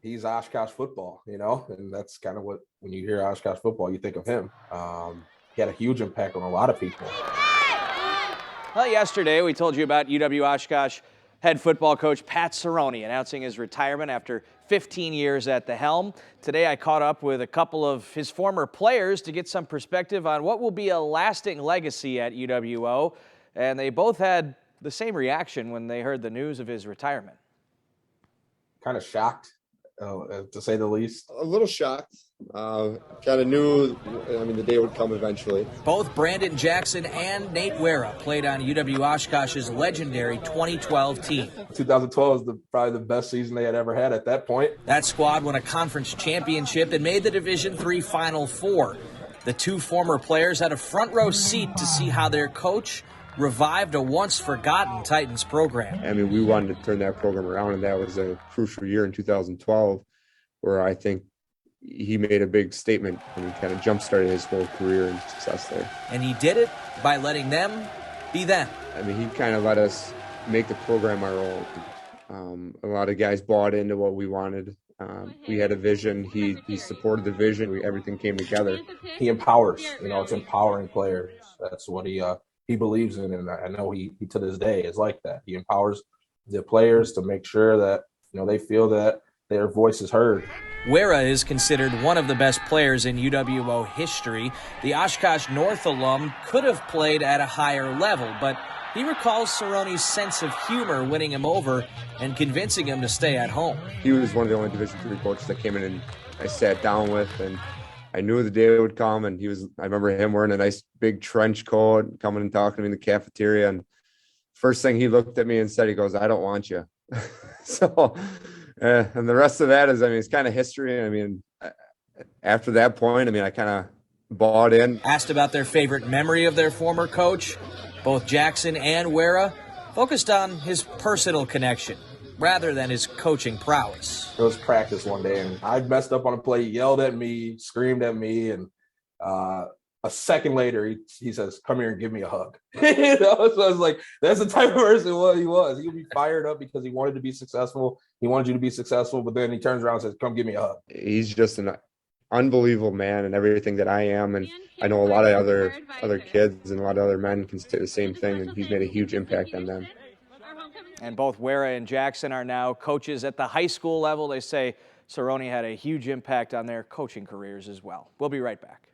he's Oshkosh football, and that's kind of what, when you hear Oshkosh football, you think of him. He had a huge impact on a lot of people. Well, yesterday we told you about UW Oshkosh head football coach Pat Cerroni announcing his retirement after 15 years at the helm. Today I caught up with a couple of his former players to get some perspective on what will be a lasting legacy at UWO, and they both had the same reaction when they heard the news of his retirement. Kind of shocked, to say the least. A little shocked. Kind of knew, the day would come eventually. Both Brandon Jackson and Nate Wera played on UW Oshkosh's legendary 2012 team. 2012 was probably the best season they had ever had at that point. That squad won a conference championship and made the Division III Final Four. The two former players had a front row seat to see how their coach revived a once-forgotten Titans program. We wanted to turn that program around, and that was a crucial year in 2012 where I think he made a big statement and kind of jump-started his whole career and success there. And he did it by letting them be them. He kind of let us make the program our own. A lot of guys bought into what we wanted. We had a vision. He supported the vision. Everything came together. He empowers. It's empowering players. That's what he believes in, and I know he to this day is like that. He empowers the players to make sure that they feel that their voice is heard. Wera is considered one of the best players in UWO history. The Oshkosh North alum could have played at a higher level, but he recalls Cerroni's sense of humor winning him over and convincing him to stay at home. He was one of the only Division III coaches that came in and I sat down with, and I knew the day would come. And I remember him wearing a nice big trench coat, coming and talking to me in the cafeteria. And first thing he looked at me and said, he goes, "I don't want you." So, and the rest of that is, it's kind of history. After that point, I kind of bought in. Asked about their favorite memory of their former coach, both Jackson and Wera focused on his personal connection rather than his coaching prowess. It was practice one day, and I messed up on a play. He yelled at me, screamed at me, and a second later, he says, "Come here and give me a hug." So I was like, that's the type of person he was. He would be fired up because he wanted to be successful. He wanted you to be successful, but then he turns around and says, "Come give me a hug." He's just an unbelievable man and everything that I am, and I know a lot of other kids and a lot of other men can say the same thing, and he's made a huge impact on them. And both Wera and Jackson are now coaches at the high school level. They say Cerroni had a huge impact on their coaching careers as well. We'll be right back.